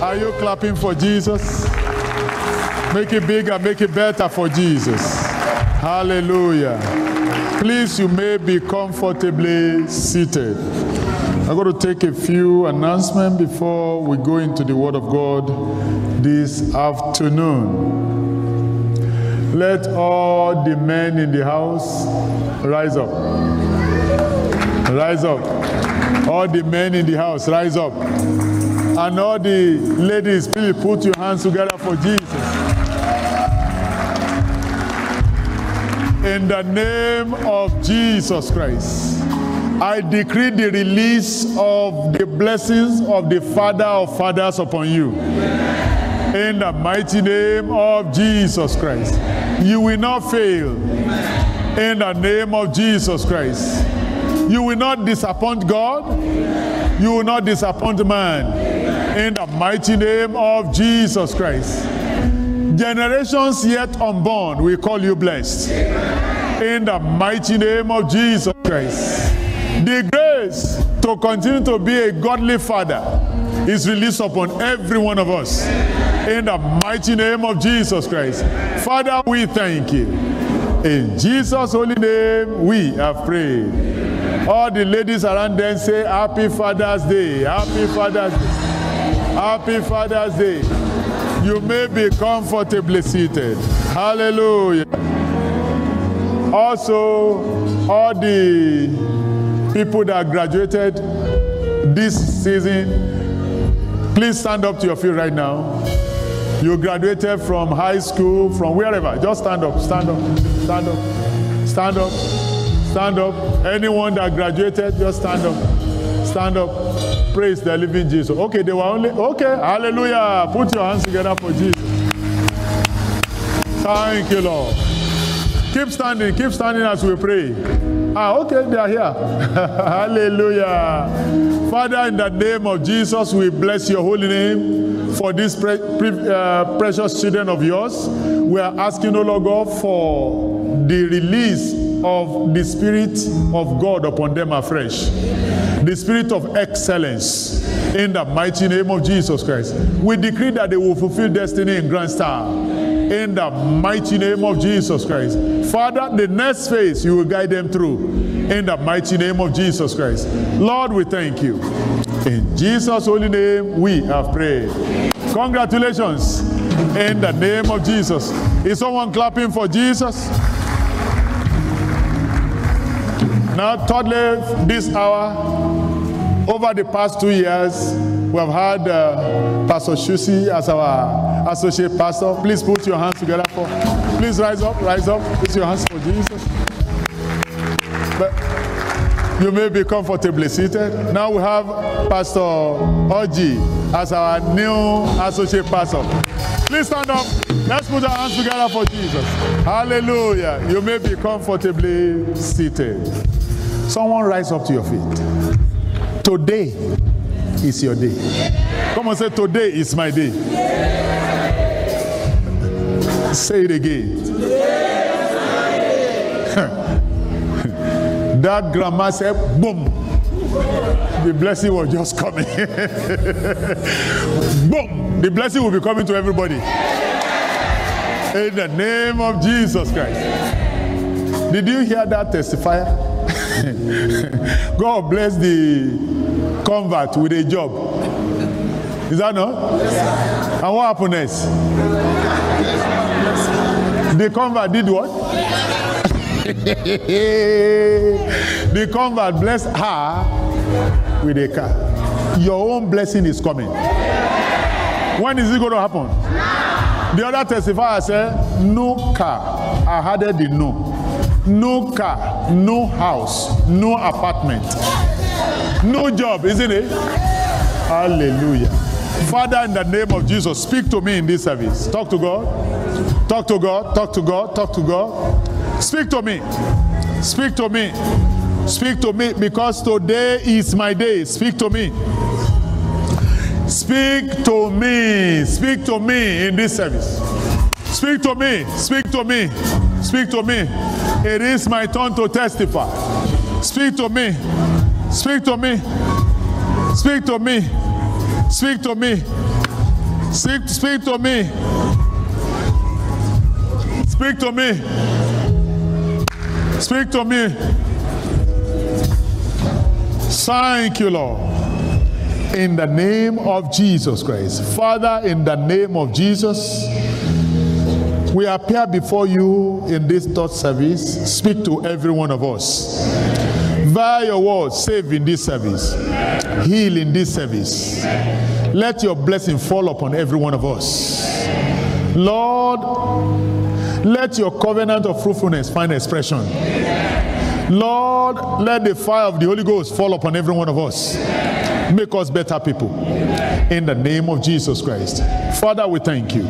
Are you clapping for Jesus? Make it bigger, make it better for Jesus. Hallelujah. Please, you may be comfortably seated. I'm going to take a few announcements before we go into the Word of God this afternoon. Let all the men in the house rise up. Rise up. All the men in the house, rise up. And all the ladies, please put your hands together for Jesus. In the name of Jesus Christ, I decree the release of the blessings of the Father of fathers upon you. In the mighty name of Jesus Christ, you will not fail. In the name of Jesus Christ, you will not disappoint God. You will not disappoint man. In the mighty name of Jesus Christ, generations yet unborn, we call you blessed. In the mighty name of Jesus Christ, the grace to continue to be a godly father is released upon every one of us. In the mighty name of Jesus Christ, Father, we thank you. In Jesus' holy name, we have prayed. All the ladies around them say, Happy Father's Day. Happy Father's Day. Happy Father's Day. You may be comfortably seated. Hallelujah. Also, all the people that graduated this season, please stand up to your feet right now. You graduated from high school, from wherever. Just stand up, stand up, stand up, stand up, stand up. Anyone that graduated, just stand up, stand up. Praise the living Jesus. Okay, they were only, okay, hallelujah. Put your hands together for Jesus. Thank you, Lord. Keep standing as we pray. Okay, they are here. Hallelujah. Father, in the name of Jesus, we bless your holy name for these precious children of yours. We are asking, O Lord God, for the release of the Spirit of God upon them afresh. The Spirit of excellence in the mighty name of Jesus Christ. We decree that they will fulfill destiny in Grand Star in the mighty name of Jesus Christ. Father, the next phase you will guide them through in the mighty name of Jesus Christ. Lord, we thank you. In Jesus' holy name we have prayed. Congratulations in the name of Jesus. Is someone clapping for Jesus? Now, thirdly, this hour, over the past 2 years, we have had Pastor Shusi as our associate pastor. Please put your hands together for. Please rise up, put your hands for Jesus. But you may be comfortably seated. Now we have Pastor Oji as our new associate pastor. Please stand up. Let's put our hands together for Jesus. Hallelujah. You may be comfortably seated. Someone rise up to your feet. Today is your day. Come on, say, today is my day. Say it again. That grandma said, boom. The blessing was just coming. Boom. The blessing will be coming to everybody. In the name of Jesus Christ. Did you hear that testifier? God bless the convert with a job. Is that not? Yes. And what happened next? The convert did what? The convert blessed her with a car. Your own blessing is coming. When is it going to happen? The other testifier said, no car. I added the no. No car, no house, no apartment, no job, isn't it? Hallelujah. Father, in the name of Jesus, speak to me in this service. Talk to God. Talk to God. Talk to God. Talk to God. Speak to me. Speak to me. Speak to me, because today is my day. Speak to me. Speak to me. Speak to me in this service. Speak to me. Speak to me. Speak to me. It is my turn to testify. Speak to me. Speak to me. Speak to me. Speak to me. Speak to me. Speak to me. Speak to me. Thank you, Lord. In the name of Jesus Christ. Father, in the name of Jesus, we appear before you in this third service. Speak to every one of us. Via your word, save in this service. Heal in this service. Let your blessing fall upon every one of us. Lord, let your covenant of fruitfulness find expression. Lord, let the fire of the Holy Ghost fall upon every one of us. Make us better people. In the name of Jesus Christ. Father, we thank you.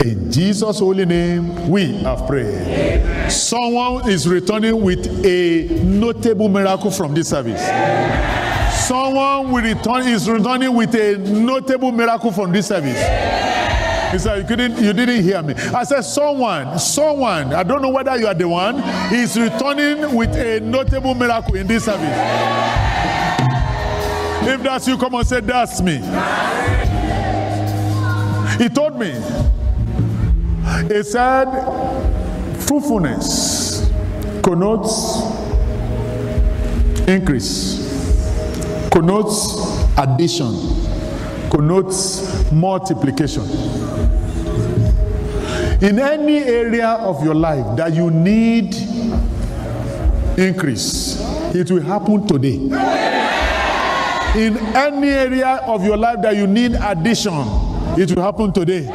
In Jesus' holy name, we have prayed. Someone is returning with a notable miracle from this service. Someone is returning with a notable miracle from this service. He said, you didn't hear me. I said, someone, I don't know whether you are the one, is returning with a notable miracle in this service. If that's you, come and say, that's me. He told me, he said, fruitfulness connotes increase, connotes addition, connotes multiplication. In any area of your life that you need increase, it will happen today. In any area of your life that you need addition, it will happen today.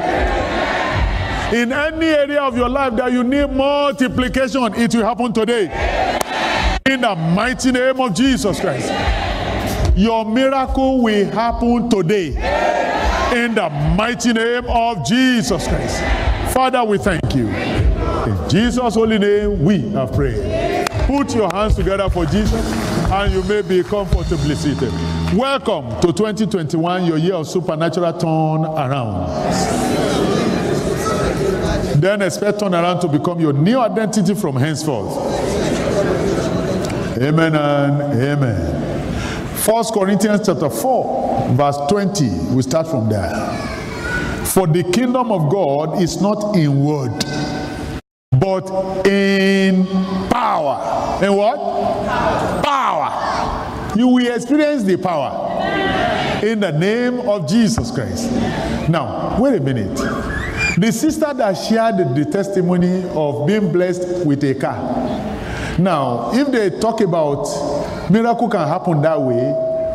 In any area of your life that you need multiplication, it will happen today. In the mighty name of Jesus Christ. Your miracle will happen today. In the mighty name of Jesus Christ. Father, we thank you. In Jesus' holy name, we have prayed. Put your hands together for Jesus, and you may be comfortably seated. Welcome to 2021, your year of supernatural turnaround. Then expect turnaround to become your new identity from henceforth. Amen and amen. 1 Corinthians chapter 4, verse 20. We start from there. For the kingdom of God is not in word, but in power. In what? Power. You will experience the power in the name of Jesus Christ. Now, wait a minute. The sister that shared the testimony of being blessed with a car. Now, if they talk about miracle can happen that way,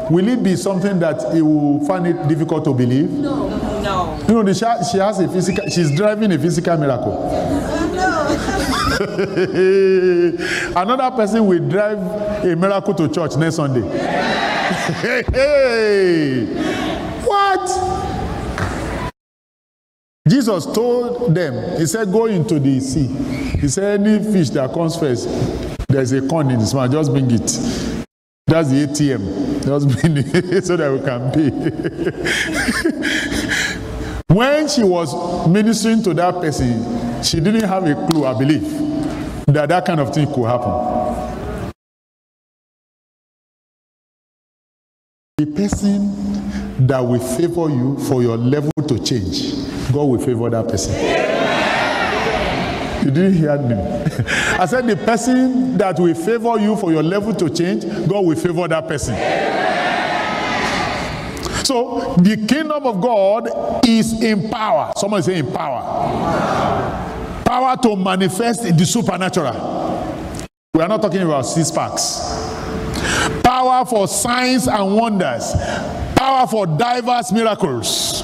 will it be something that you will find it difficult to believe? No. You know, she has a physical, she's driving a physical miracle. Another person will drive a miracle to church next Sunday. What? Jesus told them, he said, go into the sea. He said, any fish that comes first, there's a corn in this mouth, just bring it. That's the ATM. Just bring it so that we can pay. When she was ministering to that person, she didn't have a clue, I believe, that that kind of thing could happen. The person that will favor you for your level to change, God will favor that person. You didn't hear me. I said the person that will favor you for your level to change, God will favor that person. So the kingdom of God is in power. Someone say in power. Power to manifest in the supernatural. We are not talking about 6 packs. Power for signs and wonders. Power for diverse miracles.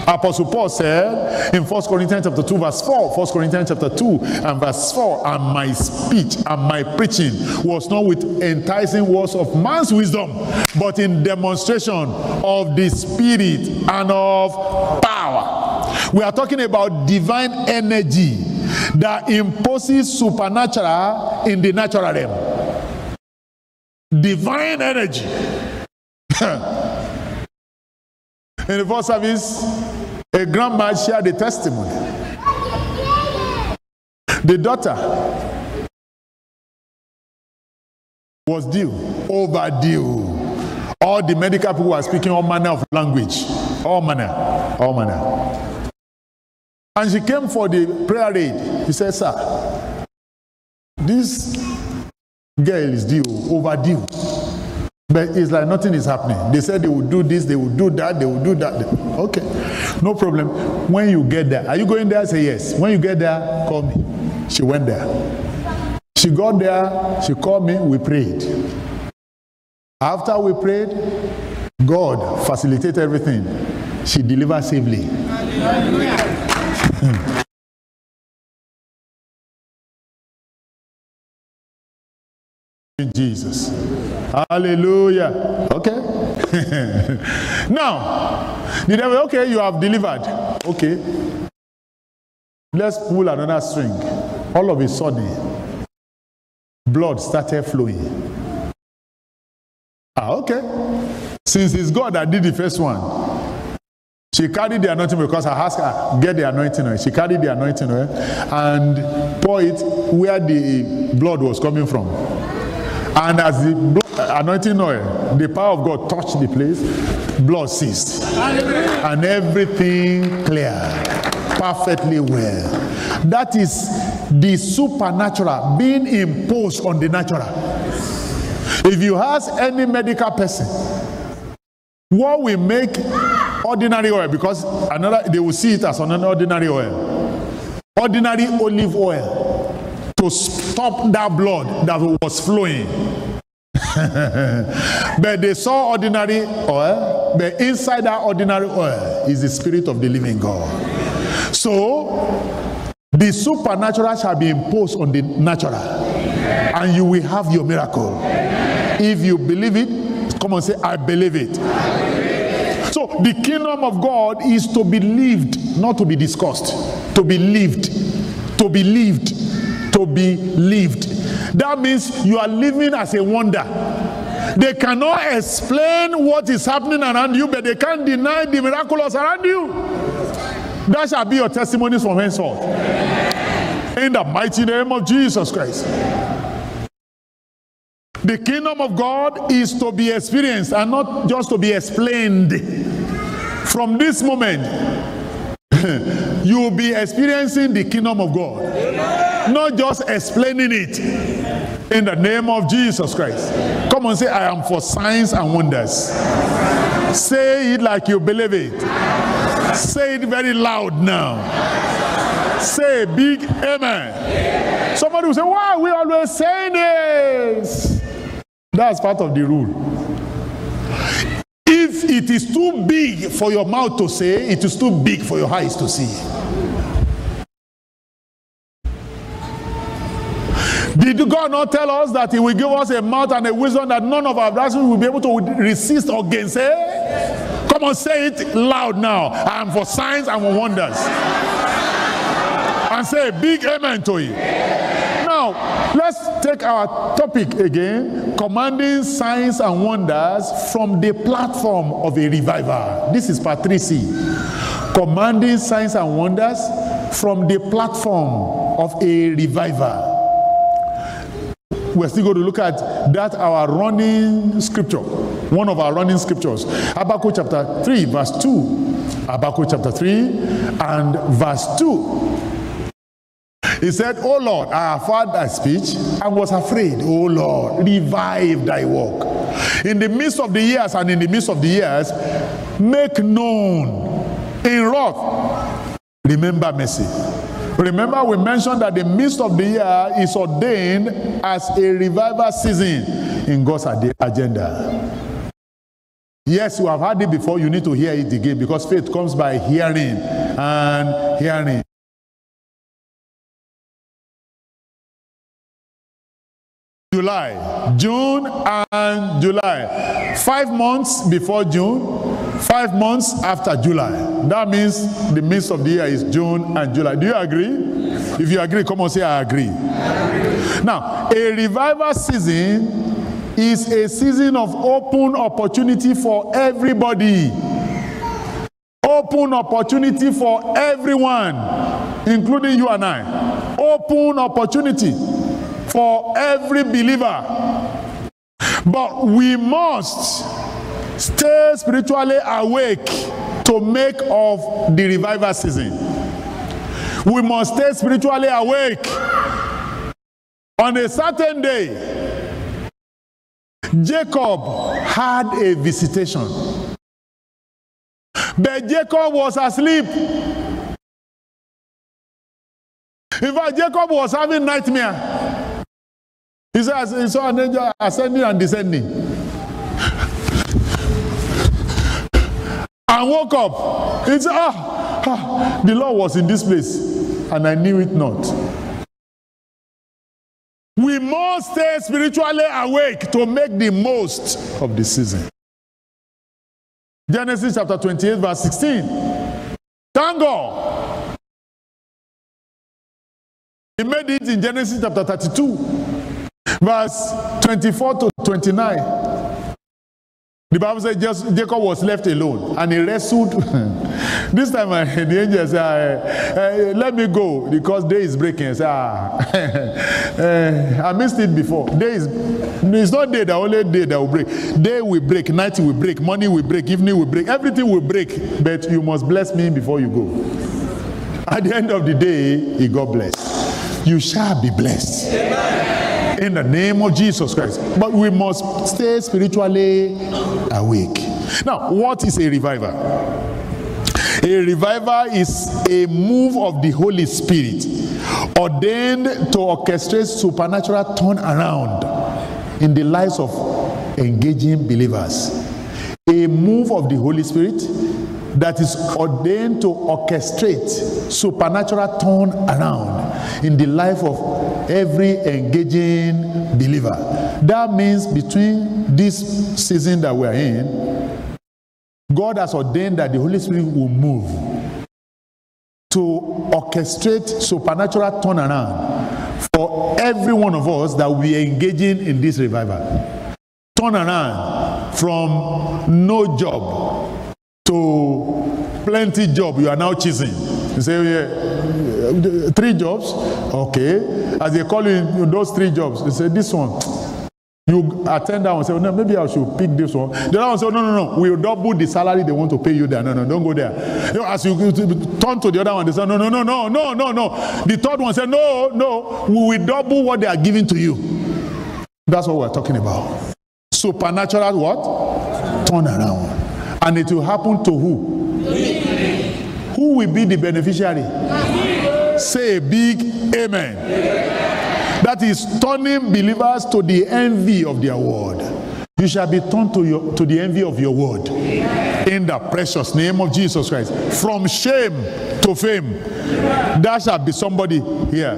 Apostle Paul said in 1 Corinthians chapter 2 verse 4, 1 Corinthians chapter 2 and verse 4, and my speech and my preaching was not with enticing words of man's wisdom, but in demonstration of the Spirit and of power. We are talking about divine energy that imposes supernatural in the natural realm. Divine energy. In the first service, a grandma shared a testimony. The daughter was overdue. All the medical people were speaking all manner of language. All manner all manner. And she came for the prayer aid. He said, sir, this girl is due, overdue. But it's like nothing is happening. They said they would do this, they would do that, they would do that. Okay, no problem. When you get there, are you going there? Say yes. When you get there, call me. She went there. She got there, she called me, we prayed. After we prayed, God facilitated everything. She delivered safely. Jesus. Hallelujah. Okay. Now, the devil, okay, you have delivered. Okay. Let's pull another string. All of a sudden, blood started flowing. Okay. Since it's God that did the first one, she carried the anointing because I asked her, get the anointing oil. She carried the anointing oil and pour it where the blood was coming from. And as the anointing oil, the power of God touched the place, blood ceased. And everything cleared perfectly well. That is the supernatural being imposed on the natural. If you ask any medical person, what will make ordinary oil, because they will see it as an ordinary oil, ordinary olive oil, to stop that blood that was flowing. But they saw ordinary oil, but inside that ordinary oil is the Spirit of the living God. So the supernatural shall be imposed on the natural, and you will have your miracle. If you believe it, come on, say, I believe it. So the kingdom of God is to be lived, not to be discussed. To be lived. To be lived. To be lived. That means you are living as a wonder. They cannot explain what is happening around you, but they can't deny the miraculous around you. That shall be your testimonies from henceforth. In the mighty name of Jesus Christ. The kingdom of God is to be experienced and not just to be explained. From this moment, you will be experiencing the kingdom of God, not just explaining it. In the name of Jesus Christ. Come on, say, I am for signs and wonders. Say it like you believe it. Say it very loud now. Say big amen. Somebody will say, why are we always saying this? That's part of the rule. If it is too big for your mouth to say, it is too big for your eyes to see. Did God not tell us that he will give us a mouth and a wisdom that none of our brothers will be able to resist or gainsay? Come on, say it loud now. I am for signs and for wonders. And say a big amen to it. Now, let's take our topic again, commanding signs and wonders from the platform of a revival. This is part 3C. Commanding signs and wonders from the platform of a revival. We're still going to look at that, our running scripture, one of our running scriptures, Habakkuk chapter 3, verse 2. Habakkuk chapter 3 and verse 2. He said, O Lord, I have heard thy speech and was afraid. O Lord, revive thy work. In the midst of the years and in the midst of the years, make known in wrath, remember mercy. Remember, we mentioned that the midst of the year is ordained as a revival season in God's agenda. Yes, you have heard it before, you need to hear it again, because faith comes by hearing and hearing. July, June and July. 5 months before June, 5 months after July. That means the midst of the year is June and July. Do you agree? If you agree, come on, say I agree. Now, a revival season is a season of open opportunity for everybody. Open opportunity for everyone, including you and I. Open opportunity for every believer. But we must stay spiritually awake to make of the revival season. We must stay spiritually awake. On a certain day, Jacob had a visitation. But Jacob was asleep. In fact, Jacob was having nightmare. He saw an angel ascending and descending. And woke up. He said, the Lord was in this place, and I knew it not. We must stay spiritually awake to make the most of the season. Genesis chapter 28, verse 16. Thank God. He made it in Genesis chapter 32, verse 24 to 29. The Bible says Jacob was left alone, and he wrestled. This time the angel said, let me go, because day is breaking. I said, I missed it before. It's not day, the only day that will break. Day will break, night will break, morning will break, evening will break, everything will break. But you must bless me before you go. At the end of the day, he got blessed. You shall be blessed. Amen. In the name of Jesus Christ. But we must stay spiritually awake. Now, what is a revival? A revival is a move of the Holy Spirit ordained to orchestrate supernatural turnaround in the lives of engaging believers. A move of the Holy Spirit that is ordained to orchestrate supernatural turnaround in the life of every engaging believer. That means between this season that we are in, God has ordained that the Holy Spirit will move to orchestrate supernatural turnaround for every one of us that we are engaging in this revival. Turnaround from no job to plenty job you are now choosing. You say, yeah, 3 jobs, okay. As they call you those 3 jobs, you say, this one. You attend that one and say, no, maybe I should pick this one. The other one say, no, we'll double the salary they want to pay you there. No, don't go there. You know, as you turn to the other one, they say, no. The third one say, no, we will double what they are giving to you. That's what we're talking about. Supernatural what? Turn around. And it will happen to who? Who will be the beneficiary? Say a big amen. That is turning believers to the envy of their word. You shall be turned to the envy of your word. In the precious name of Jesus Christ. From shame to fame. There shall be somebody here.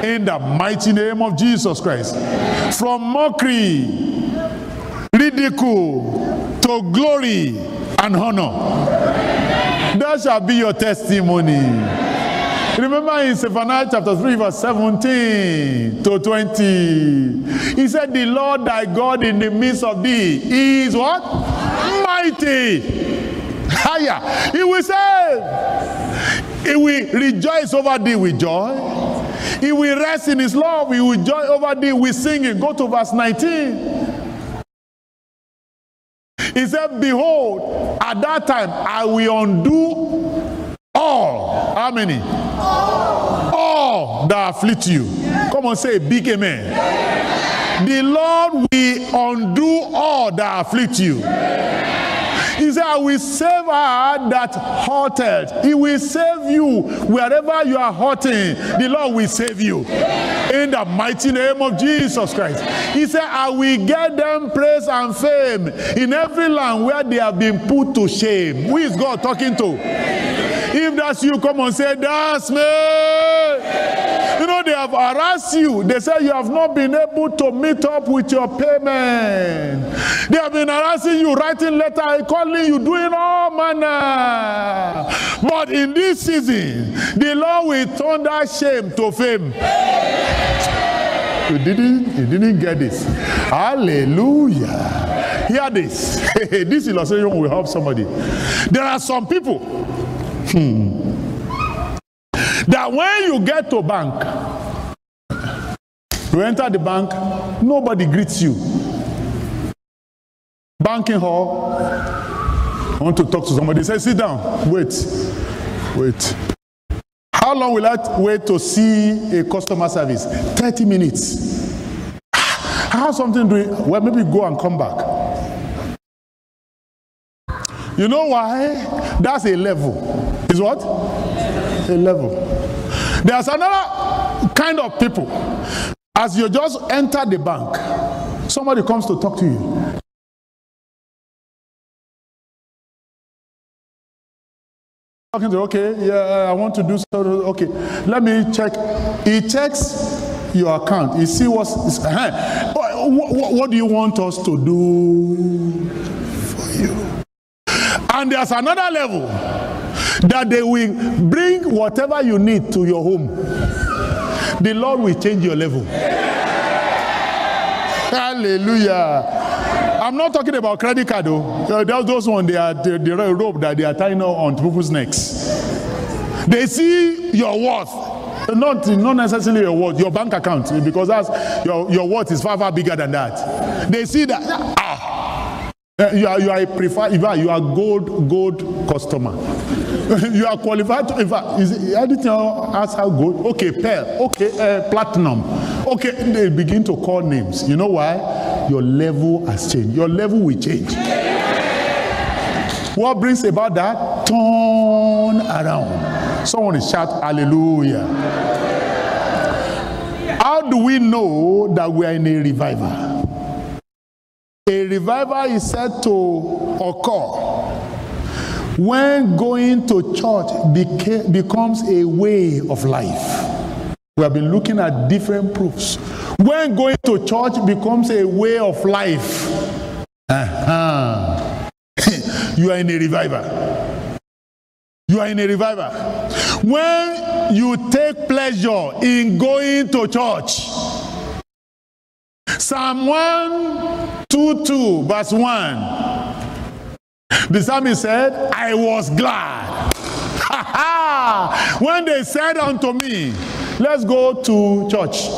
In the mighty name of Jesus Christ. From mockery, ridicule, to glory and honor. That shall be your testimony. Remember in Zephaniah chapter 3 verse 17 to 20. He said, the Lord thy God in the midst of thee is what? Mighty. Higher. He will save. He will rejoice over thee with joy. He will rest in his love. He will joy over thee with singing. Go to verse 19. He said, behold, at that time I will undo all. How many? All that afflict you. Come on, say a big amen. The Lord will undo all that afflict you. He said, I will save her that hurted. He will save you wherever you are hurting. The Lord will save you. In the mighty name of Jesus Christ. He said, I will get them praise and fame in every land where they have been put to shame. Who is God talking to? If that's you, come and say, that's me. You know, they have harassed you. They say you have not been able to meet up with your payment. They have been harassing you, writing letters, calling you, doing all manner. But in this season, the Lord will turn that shame to fame. You didn't get this. Hallelujah. Hear this. This illustration will help somebody. There are some people that when you get to bank, you enter the bank, nobody greets you. Banking hall, I want to talk to somebody. Say, sit down. Wait. How long will I wait to see a customer service? 30 minutes. I have something doing. Well, maybe go and come back. You know why? That's a level. Is what? A level. There's another kind of people. As you just enter the bank, somebody comes to talk to you. Talking to, okay, yeah, I want to do so. Okay, let me check. He checks your account. He see what do you want us to do for you? And there's another level that they will bring whatever you need to your home. The Lord will change your level. Hallelujah. I'm not talking about credit card though. Those ones, they are the rope that they are tying on people's necks. They see your worth. Not necessarily your worth, your bank account, because that's your worth is far bigger than that. They see that you are a preferred, you are gold customer. You are qualified to, in fact, is anything else how gold? Okay, pearl, okay, platinum. Okay, they begin to call names. You know why? Your level has changed. Your level will change. What brings about that? Turn around. Someone is shout hallelujah. How do we know that we are in a revival? A revival is said to occur when going to church becomes a way of life. We have been looking at different proofs. When going to church becomes a way of life, you are in a revival. You are in a revival. When you take pleasure in going to church. Psalm 122 verse 1. The psalmist said, I was glad when they said unto me, let's go to church.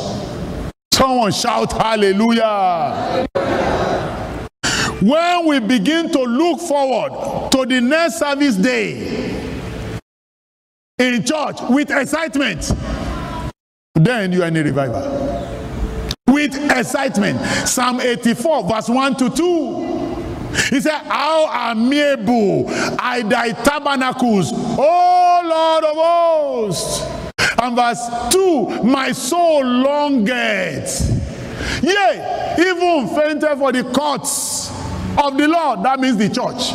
Someone shout hallelujah. When we begin to look forward to the next service day in church with excitement, then you are in a revival. With excitement. Psalm 84 verse 1 to 2. He said, how amiable are thy tabernacles, O Lord of hosts. And verse 2, my soul longeth, yea, even fainted for the courts of the Lord. That means the church.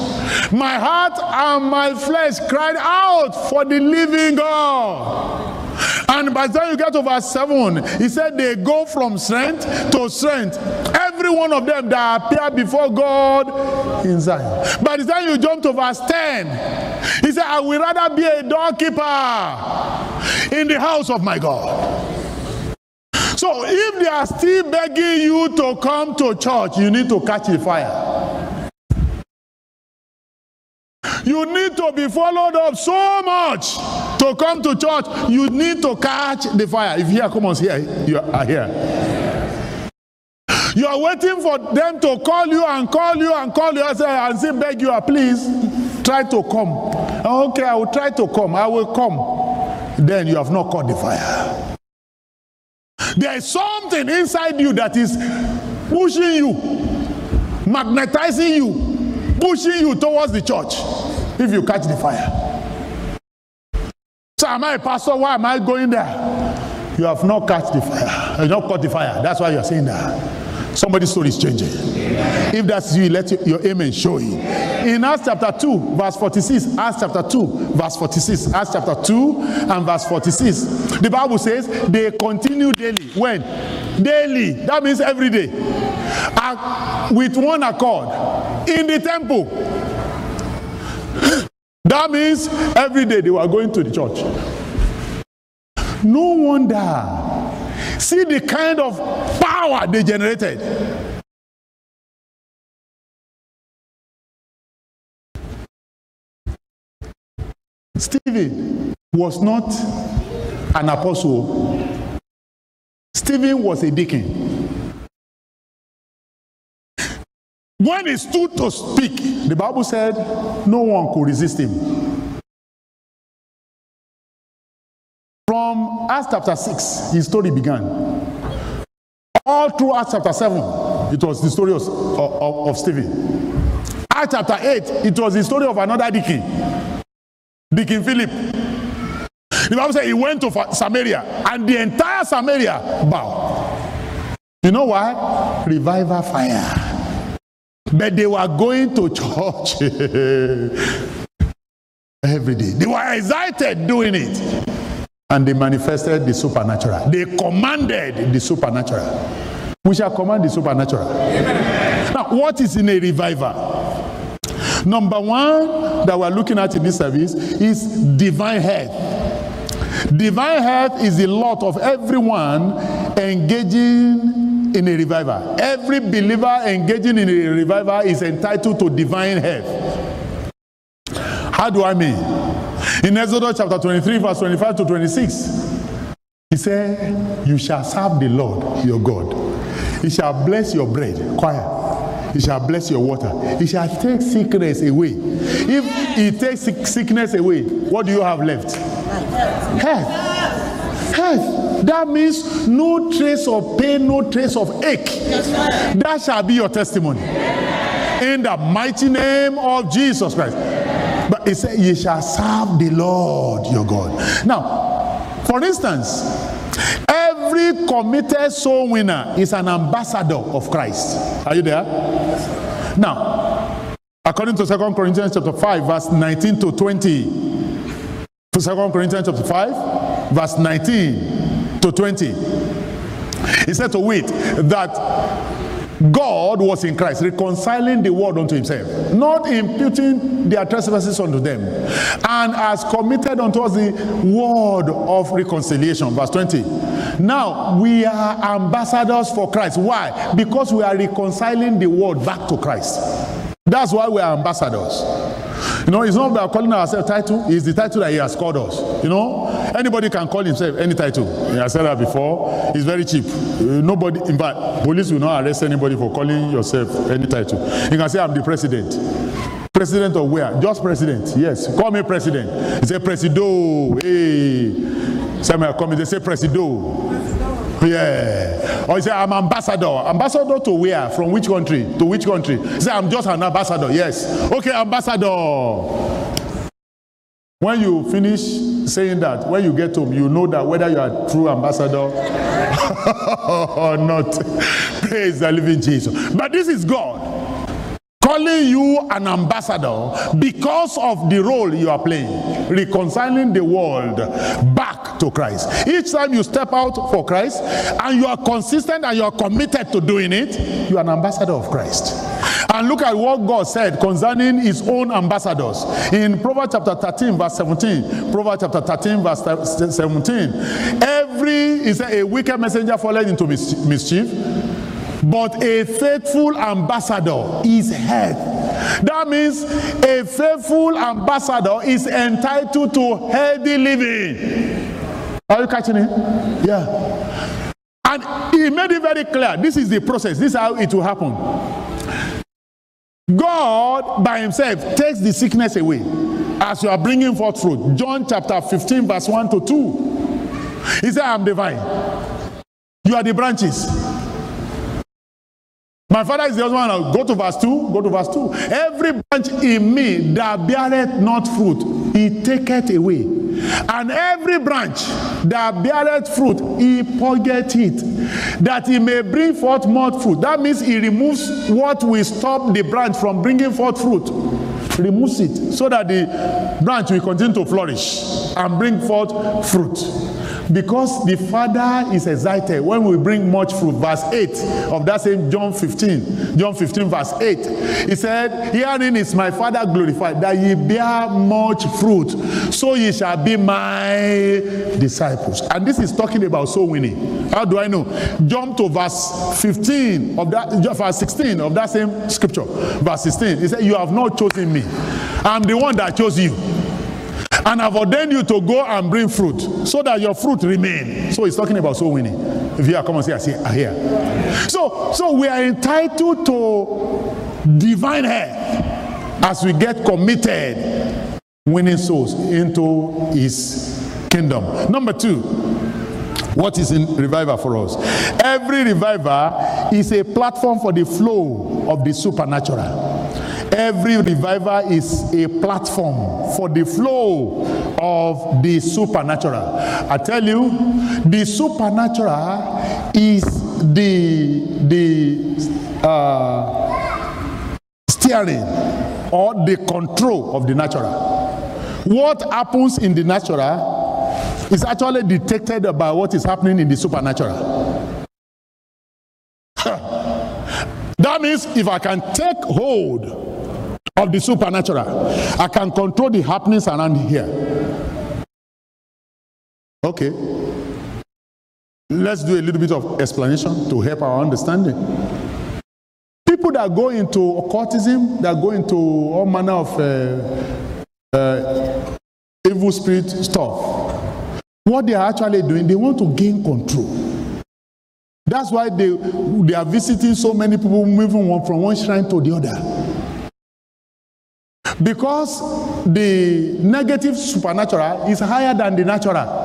My heart and my flesh cried out for the living God. And by the time you get to verse 7, he said they go from strength to strength. Every one of them that appear before God in Zion. By the time you jump to verse 10, he said, I will rather be a doorkeeper in the house of my God. So if they are still begging you to come to church, you need to catch the fire. You need to be followed up so much to come to church. You need to catch the fire. If here, come on, here, you are here. You are waiting for them to call you and call you and call you and say, beg you, please try to come. Okay, I will try to come. I will come. Then you have not caught the fire. There is something inside you that is pushing you, magnetizing you, pushing you towards the church. If you catch the fire. So am I a pastor? Why am I going there? You have not caught the fire. You have not caught the fire. That's why you are saying that. Somebody's story is changing. If that's you, let your amen show you. In Acts chapter 2, verse 46, Acts chapter 2, verse 46, Acts chapter 2 and verse 46, the Bible says they continue daily. When? Daily. That means every day. With one accord. In the temple. That means every day they were going to the church. No wonder. See the kind of power they generated. Stephen was not an apostle. Stephen was a deacon. When he stood to speak, the Bible said no one could resist him. From Acts chapter 6, his story began. All through Acts chapter 7, it was the story of Stephen. Acts chapter 8, it was the story of another deacon, Deacon Philip. The Bible said he went to Samaria, and the entire Samaria bowed. You know why? Revival fire. But they were going to church every day. They were excited doing it. And they manifested the supernatural. They commanded the supernatural. We shall command the supernatural. Amen. Now, what is in a revival? Number one that we're looking at in this service is divine health. Divine health is the lot of everyone engaging in a revival. Every believer engaging in a revival is entitled to divine health. How do I mean? In Exodus chapter 23, verse 25 to 26, he said, you shall serve the Lord your God. He shall bless your bread, choir. He shall bless your water. He shall take sickness away. If he takes sickness away, what do you have left? Health. Health. That means no trace of pain, no trace of ache. That shall be your testimony. In the mighty name of Jesus Christ. But it said, ye shall serve the Lord your God. Now, for instance, every committed soul winner is an ambassador of Christ. Are you there? Now, according to 2 Corinthians chapter 5, verse 19 to 20. 2 Corinthians chapter 5, verse 19 to 20. He said to wit that God was in Christ, reconciling the world unto himself, not imputing their trespasses unto them, and has committed unto us the word of reconciliation. Verse 20. Now, we are ambassadors for Christ. Why? Because we are reconciling the world back to Christ. That's why we are ambassadors. You know, it's not about calling ourselves title, it's the title that he has called us. You know, anybody can call himself any title. I said that before. It's very cheap. Nobody, in fact, police will not arrest anybody for calling yourself any title. You can say, I'm the president. President of where? Just president. Yes. Call me president. He say, Presido. Hey. Somebody call me, they say, Presido. Yeah. Or you say, I'm ambassador. Ambassador to where? From which country? To which country? Say, I'm just an ambassador. Yes. Okay, ambassador. When you finish saying that, when you get home, you know that whether you are a true ambassador or not. Praise the living Jesus. But this is God calling you an ambassador because of the role you are playing, reconciling the world back to Christ. Each time you step out for Christ and you are consistent and you are committed to doing it, you are an ambassador of Christ. And look at what God said concerning his own ambassadors. In Proverbs chapter 13, verse 17. Proverbs chapter 13, verse 17. A wicked messenger falleth into mischief, but a faithful ambassador is health. That means a faithful ambassador is entitled to healthy living. Are you catching it? Yeah. And he made it very clear. This is the process. This is how it will happen. God by himself takes the sickness away as you are bringing forth fruit. John chapter 15, verse 1 to 2. He said, I am the vine. You are the branches. My Father is the other one. Go to verse 2. Go to verse 2. Every branch in me that beareth not fruit, he taketh away. And every branch that beareth fruit, he purgeth it, that he may bring forth more fruit. That means he removes what will stop the branch from bringing forth fruit. Removes it so that the branch will continue to flourish and bring forth fruit. Because the Father is excited when we bring much fruit. Verse 8 of that same John 15. John 15 verse 8. He said, herein is my Father glorified, that ye bear much fruit, so ye shall be my disciples. And this is talking about soul winning. How do I know? Jump to verse 15 of that, verse 16 of that same scripture. Verse 16. He said, you have not chosen me. I'm the one that chose you. And I've ordained you to go and bring fruit, so that your fruit remain. So he's talking about soul winning. If you are, come and say, I hear. So we are entitled to divine health as we get committed winning souls into his kingdom. Number 2, what is in revival for us? Every revival is a platform for the flow of the supernatural. Every revival is a platform for the flow of the supernatural. I tell you, the supernatural is the steering or the control of the natural. What happens in the natural is actually detected by what is happening in the supernatural. That means if I can take hold of the supernatural, I can control the happenings around here. Okay. Let's do a little bit of explanation to help our understanding. People that go into occultism, that go into all manner of evil spirit stuff, what they are actually doing, they want to gain control. That's why they are visiting so many people, moving from one shrine to the other. Because the negative supernatural is higher than the natural.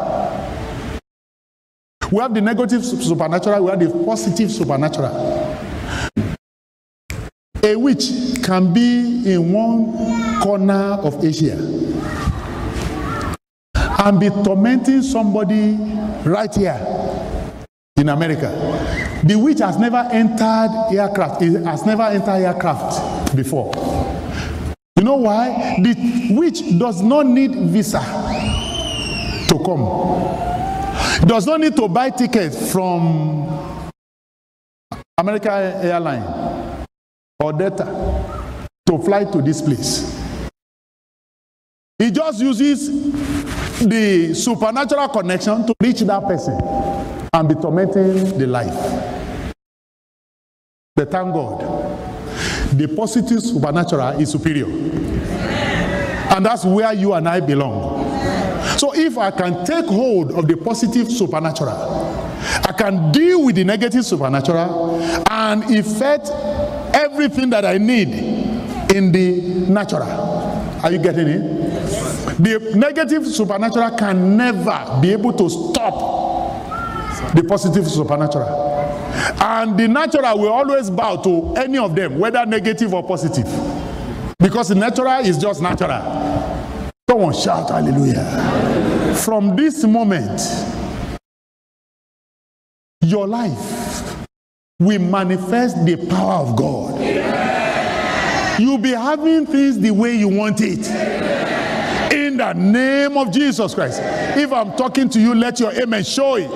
We have the negative supernatural, we have the positive supernatural. A witch can be in one corner of Asia and be tormenting somebody right here in America. The witch has never entered aircraft. It has never entered aircraft before. You know why? The witch does not need visa to come. Does not need to buy tickets from American Airlines or Delta to fly to this place. He just uses the supernatural connection to reach that person and be tormenting the life. But thank God, the positive supernatural is superior. And that's where you and I belong. So if I can take hold of the positive supernatural, I can deal with the negative supernatural and effect everything that I need in the natural. Are you getting it? The negative supernatural can never be able to stop the positive supernatural. And the natural will always bow to any of them, whether negative or positive. Because the natural is just natural. Someone shout hallelujah. From this moment, your life will manifest the power of God. You'll be having things the way you want it. In the name of Jesus Christ. If I'm talking to you, let your amen show it.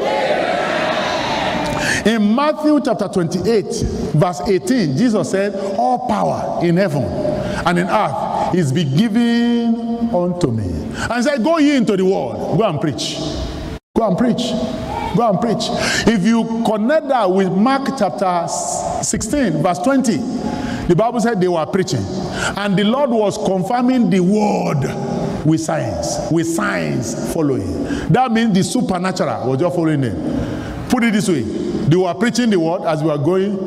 In Matthew chapter 28, verse 18, Jesus said, all power in heaven and in earth is be given unto me. And he said, go ye into the world. Go and preach. Go and preach. Go and preach. If you connect that with Mark chapter 16, verse 20, the Bible said they were preaching. And the Lord was confirming the word with signs following. That means the supernatural was just following them. Put it this way. They were preaching the word as we were going.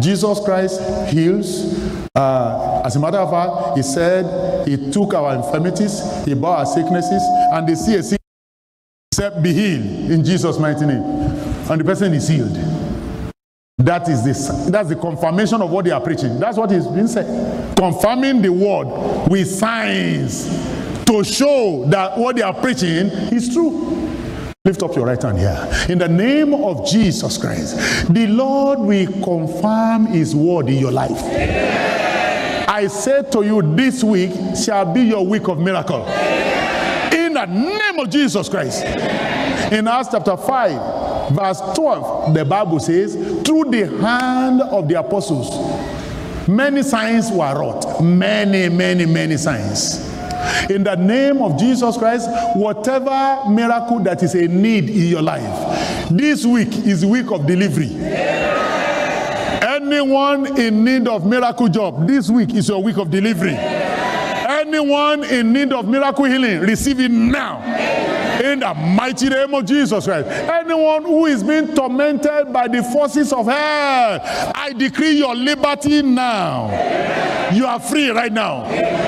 Jesus Christ heals. As a matter of fact, he said he took our infirmities, he bore our sicknesses, and they see a sick said, be healed in Jesus' mighty name. And the person is healed. That's the confirmation of what they are preaching. That's what is being said. Confirming the word with signs to show that what they are preaching is true. Lift up your right hand here. In the name of Jesus Christ, the Lord will confirm his word in your life. I say to you, this week shall be your week of miracle. In the name of Jesus Christ. In Acts chapter 5, verse 12, the Bible says, through the hand of the apostles, many signs were wrought. Many signs. In the name of Jesus Christ, whatever miracle that is a need in your life, this week is the week of delivery. Anyone in need of miracle job, this week is your week of delivery. Anyone in need of miracle healing, receive it now. In the mighty name of Jesus Christ. Anyone who is being tormented by the forces of hell, I decree your liberty now. You are free right now.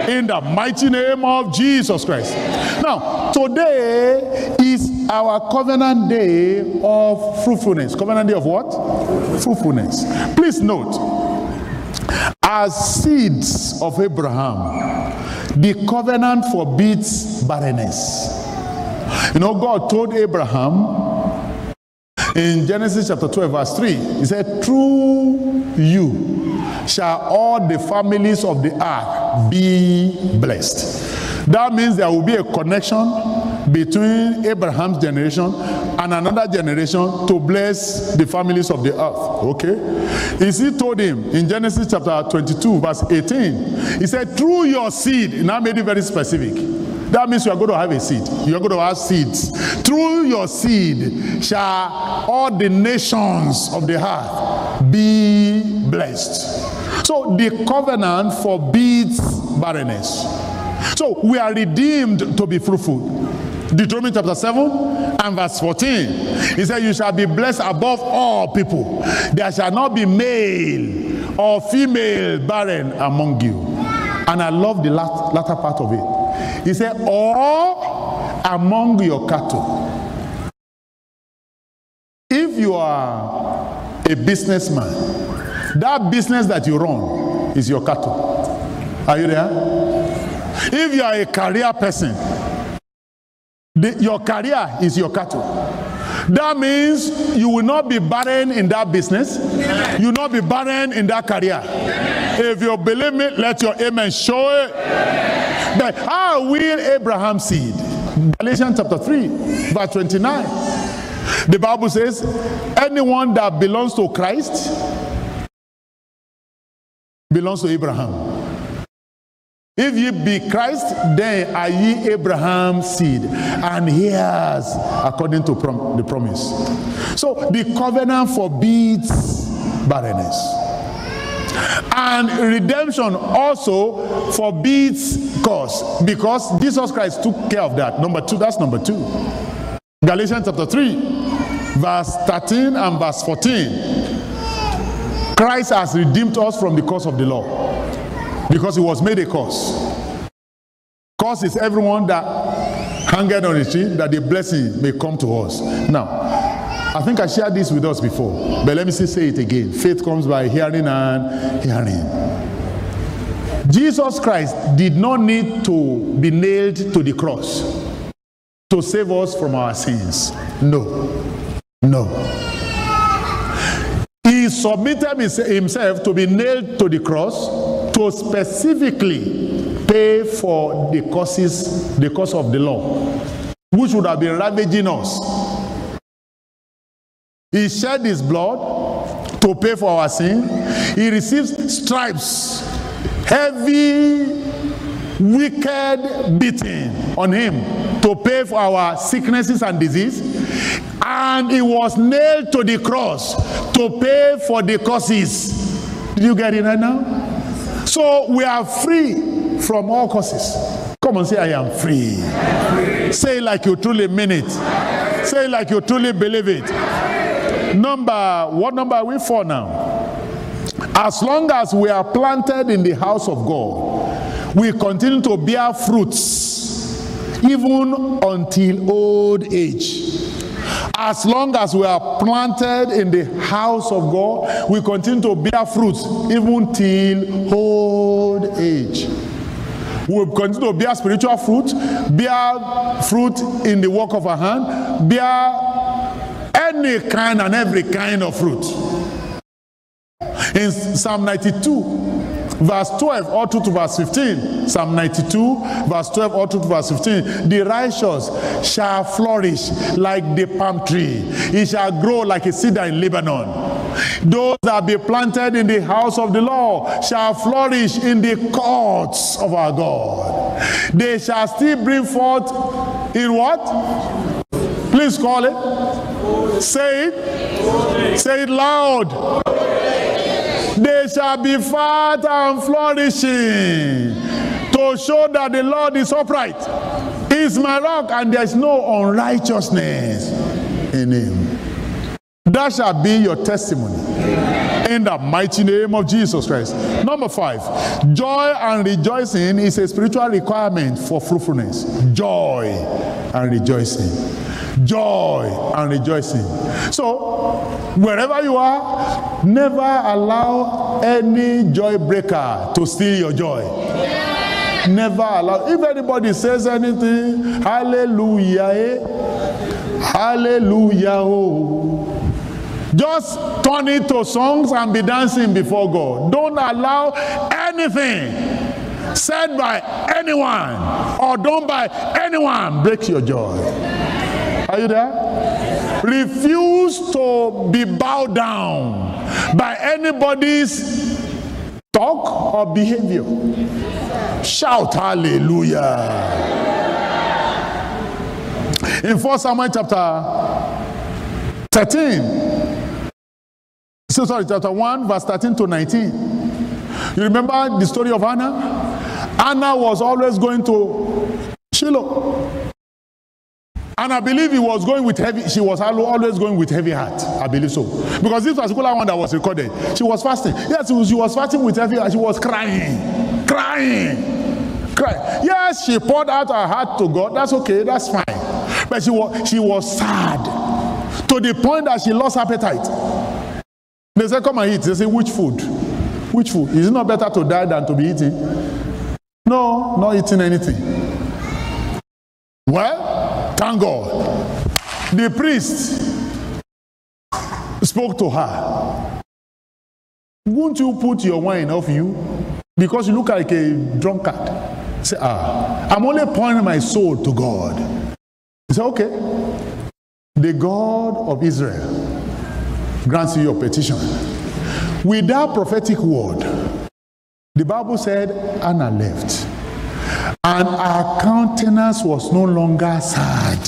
In the mighty name of Jesus Christ. Now, today is our covenant day of fruitfulness. Covenant day of what? Fruitfulness. Please note, as seeds of Abraham, the covenant forbids barrenness. You know, God told Abraham in Genesis chapter 12 verse 3, he said, through you shall all the families of the earth be blessed. That means there will be a connection between Abraham's generation and another generation to bless the families of the earth. Okay? He told him in Genesis chapter 22 verse 18, he said, through your seed, and I made it very specific. That means you are going to have a seed. You are going to have seeds. Through your seed shall all the nations of the earth be blessed. So the covenant forbids barrenness. So we are redeemed to be fruitful. Deuteronomy chapter 7 and verse 14. He said, you shall be blessed above all people. There shall not be male or female barren among you. And I love the latter part of it. He said, or among your cattle. If you are a businessman, that business that you run is your cattle. Are you there? If you are a career person, your career is your cattle. That means you will not be barren in that business. You will not be barren in that career. If you believe me, let your amen show it. But how will Abraham seed? Galatians chapter 3, verse 29. The Bible says, anyone that belongs to Christ belongs to Abraham. If ye be Christ, then are ye Abraham's seed, and heirs according to the promise. So the covenant forbids barrenness. And redemption also forbids curse, because Jesus Christ took care of that. Number 2, that's number 2. Galatians chapter 3, verse 13 and verse 14. Christ has redeemed us from the curse of the law, because he was made a curse. Curse is everyone that hangeth on the tree, that the blessing may come to us. Now, I think I shared this with us before, but let me say it again. Faith comes by hearing and hearing. Jesus Christ did not need to be nailed to the cross to save us from our sins. No. No. He submitted himself to be nailed to the cross to specifically pay for the curse of the law, which would have been ravaging us. He shed his blood to pay for our sin. He received stripes, heavy, wicked beating on him to pay for our sicknesses and disease. And he was nailed to the cross to pay for the curses. Did you get it right now? So we are free from all curses. Come on, say, I am free. Say it like you truly mean it. Say it like you truly believe it. What number are we for now? As long as we are planted in the house of God, we continue to bear fruits even until old age. As long as we are planted in the house of God, we continue to bear fruits even till old age. We will continue to bear spiritual fruit, bear fruit in the work of our hand, bear any kind and every kind of fruit. In Psalm 92, verse 12, all through to verse 15. Psalm 92, verse 12, all through to verse 15. The righteous shall flourish like the palm tree. It shall grow like a cedar in Lebanon. Those that be planted in the house of the Lord shall flourish in the courts of our God. They shall still bring forth in what? Please call it. Say it. Say it loud. They shall be fat and flourishing, to show that the Lord is upright. is my rock, and there is no unrighteousness in him. That shall be your testimony. In the mighty name of Jesus Christ. Number 5, joy and rejoicing is a spiritual requirement for fruitfulness. Joy and rejoicing. Joy and rejoicing. So, wherever you are, never allow any joy breaker to steal your joy. Never allow. If anybody says anything, hallelujah, hallelujah, oh, just turn it to songs and be dancing before God. Don't allow anything said by anyone or done by anyone break your joy. Are you there? Refuse to be bowed down by anybody's talk or behavior. Shout hallelujah. In 1 Samuel chapter 13, chapter 1, verse 13 to 19. You remember the story of Hannah? Hannah was always going to Shiloh. And I believe she was always going with heavy heart. I believe so. Because this particular one that was recorded, she was fasting. Yes, she was fasting with heavy heart. She was crying. Yes, she poured out her heart to God. That's okay, that's fine. But she was sad to the point that she lost appetite. They say, come and eat. They say, which food? Which food? Is it not better to die than to be eating? No, not eating anything. Well, thank God. The priest spoke to her. Won't you put your wine off you? Because you look like a drunkard. Say, I'm only pouring my soul to God. He said, okay. The God of Israel grants you your petition. With that prophetic word, the Bible said Anna left, and her countenance was no longer sad.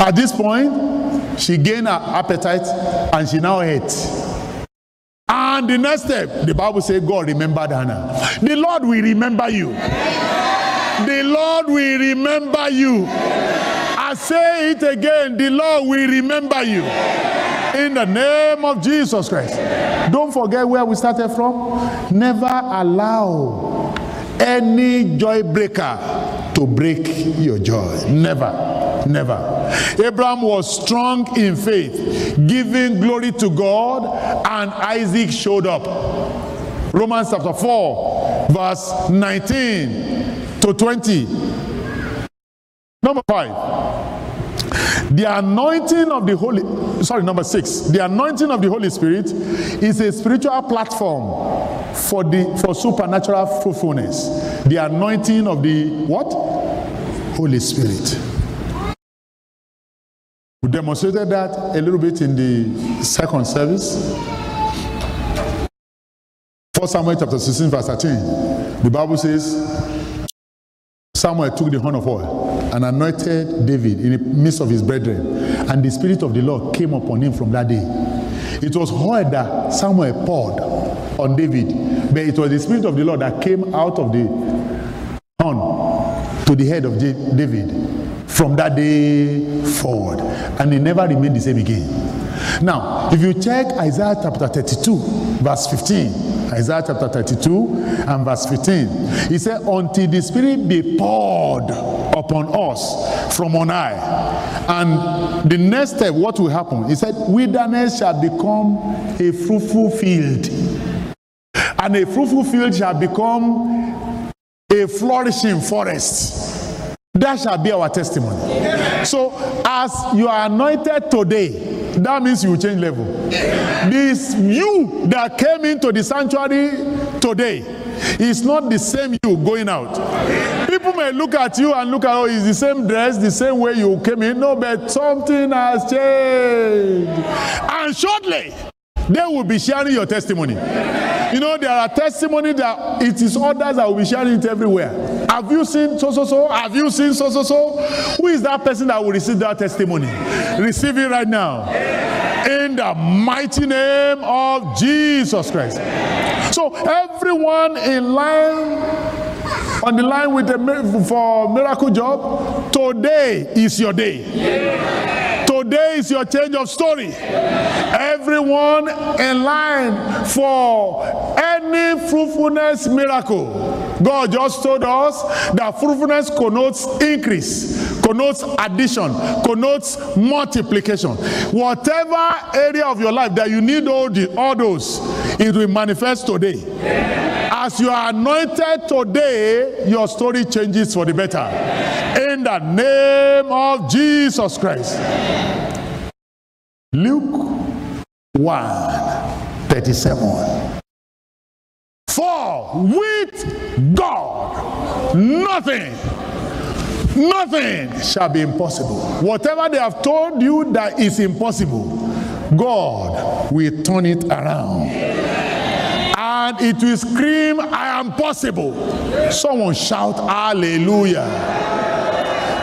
At this point, she gained her appetite and she now ate. And the next step, the Bible says God remembered Hannah. The Lord will remember you. The Lord will remember you. I say it again, the Lord will remember you. In the name of Jesus Christ. Don't forget where we started from. Never allow any joy breaker to break your joy. Never. Never. Abraham was strong in faith, giving glory to God, and Isaac showed up. Romans chapter 4, verse 19 to 20. Number 5. The anointing of the number 6. The anointing of the Holy Spirit is a spiritual platform for supernatural fruitfulness. The anointing of the what? Holy Spirit. We demonstrated that a little bit in the second service. 1 Samuel chapter 16, verse 13. The Bible says, Samuel took the horn of oil and anointed David in the midst of his brethren, and the Spirit of the Lord came upon him from that day. It was oil that Samuel poured on David, but it was the Spirit of the Lord that came out of the horn to the head of David from that day forward, and he never remained the same again. Now, if you check Isaiah chapter 32, verse 15, Isaiah chapter 32 and verse 15, he said, until the Spirit be poured upon us from on high. And the next step, what will happen? He said, wilderness shall become a fruitful field, and a fruitful field shall become a flourishing forest. That shall be our testimony. So, as you are anointed today, that means you will change level. This you that came into the sanctuary today is not the same you going out. People may look at you and look at, oh, it's the same dress, the same way you came in. No, but something has changed. And shortly, they will be sharing your testimony. You know, there are testimonies that it is others that will be sharing it everywhere. Have you seen so-so-so? Have you seen so-so-so? Who is that person that will receive that testimony? Receive it right now. In the the mighty name of Jesus Christ. So everyone in line, on the line with for miracle job, today is your day. Today is your change of story. Everyone in line for any fruitfulness miracle. God just told us that fruitfulness connotes increase, connotes addition, connotes multiplication. Whatever area of your life that you need all those, it will manifest today. As you are anointed today, your story changes for the better. In the name of Jesus Christ. Luke 1:37. For with God, nothing shall be impossible. Whatever they have told you that is impossible, God will turn it around. And it will scream, I am possible. Someone shout hallelujah.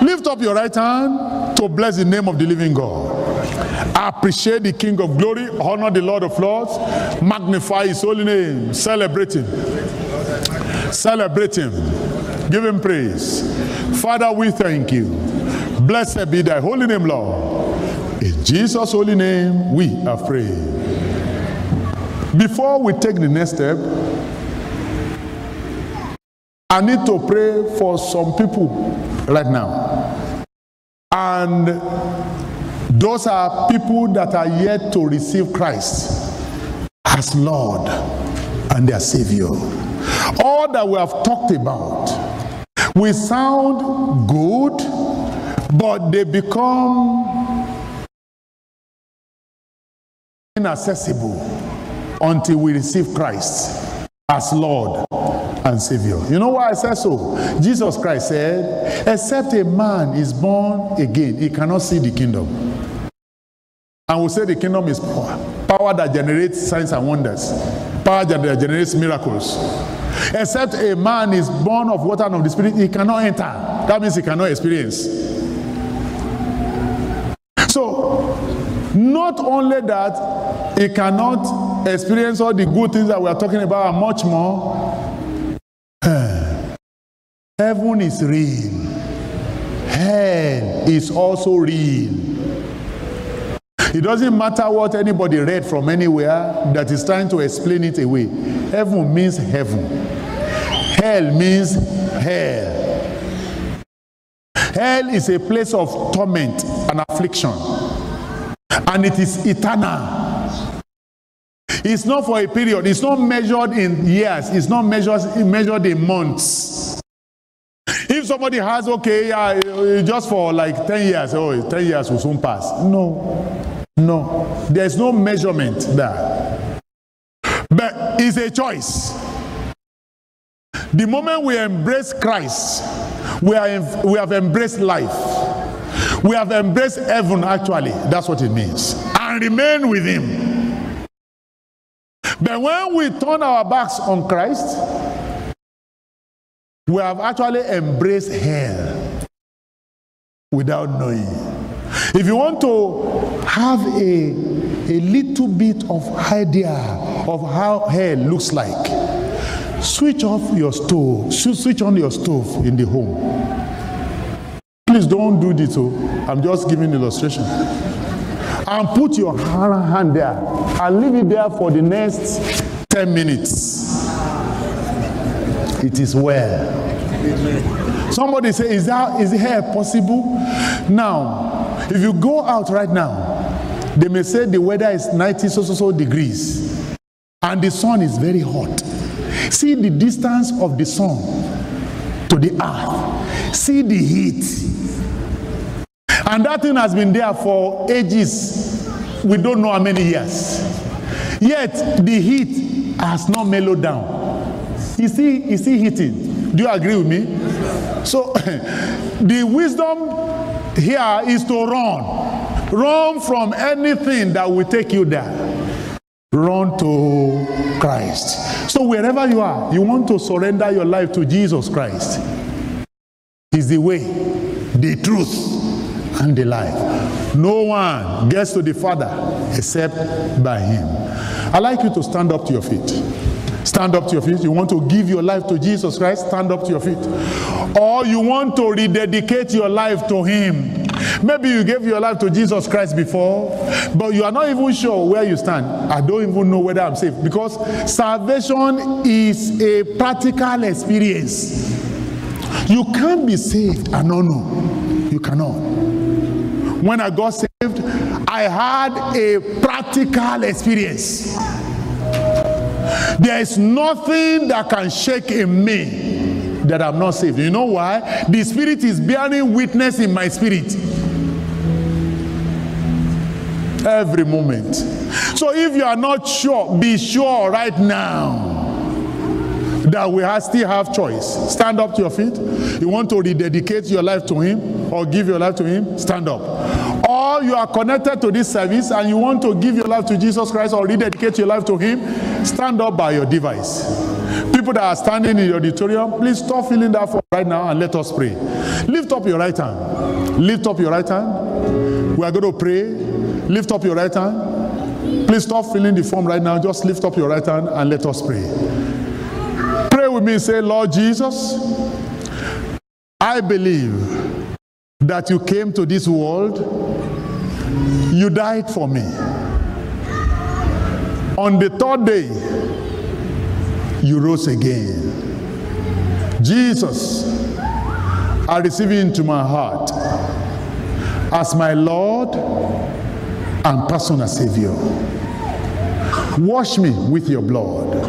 Lift up your right hand to bless the name of the living God. Appreciate the King of Glory, honor the Lord of Lords, magnify his holy name, celebrate him. Celebrate him. Give him praise. Father, we thank you. Blessed be thy holy name, Lord. In Jesus' holy name, we have prayed. Before we take the next step, I need to pray for some people right now. And those are people that are yet to receive Christ as Lord and their Savior. All that we have talked about will sound good, but they become inaccessible until we receive Christ as Lord and Savior. You know why I said so? Jesus Christ said, except a man is born again, he cannot see the kingdom. And we say the kingdom is power. Power that generates signs and wonders. Power that generates miracles. Except a man is born of water and of the Spirit, he cannot enter. That means he cannot experience. So, not only that, he cannot experience all the good things that we are talking about and much more. Heaven is real. Hell is also real. It doesn't matter what anybody read from anywhere that is trying to explain it away. Heaven means heaven. Hell means hell. Hell is a place of torment and affliction. And it is eternal. It's not for a period. It's not measured in years. It's not measured in months. If somebody has, just for like 10 years, 10 years will soon pass. No, there's no measurement there. But it's a choice. The moment we embrace Christ, we have embraced life. We have embraced heaven, actually. That's what it means. And remain with him. But when we turn our backs on Christ, we have actually embraced hell without knowing. If you want to have a little bit of idea of how hell looks like, switch off your stove, switch on your stove in the home. Please don't do this. I'm just giving an illustration. And put your hand there and leave it there for the next 10 minutes. It is well. Somebody say, is hell possible? Now, if you go out right now, they may say the weather is 90 so degrees and the sun is very hot. See the distance of the sun to the earth. See the heat. And that thing has been there for ages. We don't know how many years. Yet the heat has not mellowed down. Is he heating? Do you agree with me? So the wisdom here is to run. Run from anything that will take you there. Run to Christ. So wherever you are, you want to surrender your life to Jesus Christ. He's the way, the truth, and the life. No one gets to the Father except by him. I'd like you to stand up to your feet. Stand up to your feet. You want to give your life to Jesus Christ? Stand up to your feet. Or you want to rededicate your life to him. Maybe you gave your life to Jesus Christ before, but you are not even sure where you stand. I don't even know whether I'm saved, because salvation is a practical experience. You can't be saved and not know. You cannot. When I got saved, I had a practical experience. There is nothing that can shake in me that I'm not saved. You know why? The Spirit is bearing witness in my spirit every moment. So if you are not sure, be sure right now that we still have choice. Stand up to your feet. You want to rededicate your life to him or give your life to him? Stand up. Or you are connected to this service and you want to give your life to Jesus Christ or rededicate your life to him? Stand up by your device. People that are standing in the auditorium, please stop filling that form right now and let us pray. Lift up your right hand. Lift up your right hand. We are going to pray. Lift up your right hand. Please stop filling the form right now. Just lift up your right hand and let us pray. Pray with me. Say, Lord Jesus, I believe that you came to this world. You died for me. On the third day, you rose again. Jesus, I receive you into my heart as my Lord and personal Savior. Wash me with your blood.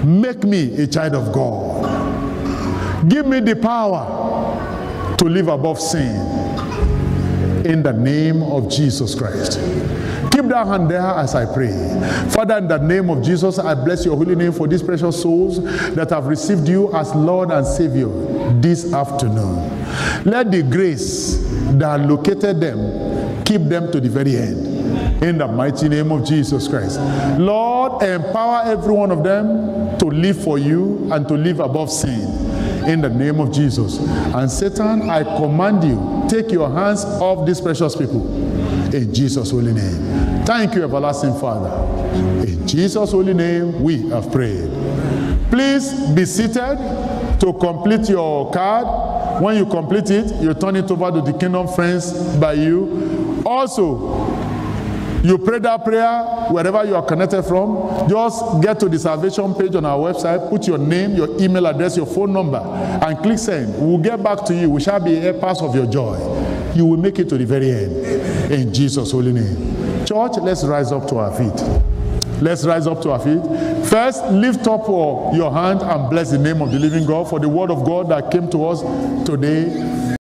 Make me a child of God. Give me the power to live above sin. In the name of Jesus Christ. Keep that hand there as I pray. Father, in the name of Jesus, I bless your holy name for these precious souls that have received you as Lord and Savior this afternoon. Let the grace that located them keep them to the very end. In the mighty name of Jesus Christ. Lord, empower every one of them to live for you and to live above sin. In the name of Jesus. And Satan, I command you, take your hands off these precious people. In Jesus' holy name. Thank you, everlasting Father. In Jesus' holy name, we have prayed. Please be seated to complete your card. When you complete it, you turn it over to the Kingdom Friends by you. Also, you pray that prayer wherever you are connected from. Just get to the salvation page on our website, put your name, your email address, your phone number, and click send. We'll get back to you. We shall be helpers of your joy. You will make it to the very end. In Jesus' holy name. Church, let's rise up to our feet. Let's rise up to our feet. First, lift up your hand and bless the name of the living God for the word of God that came to us today.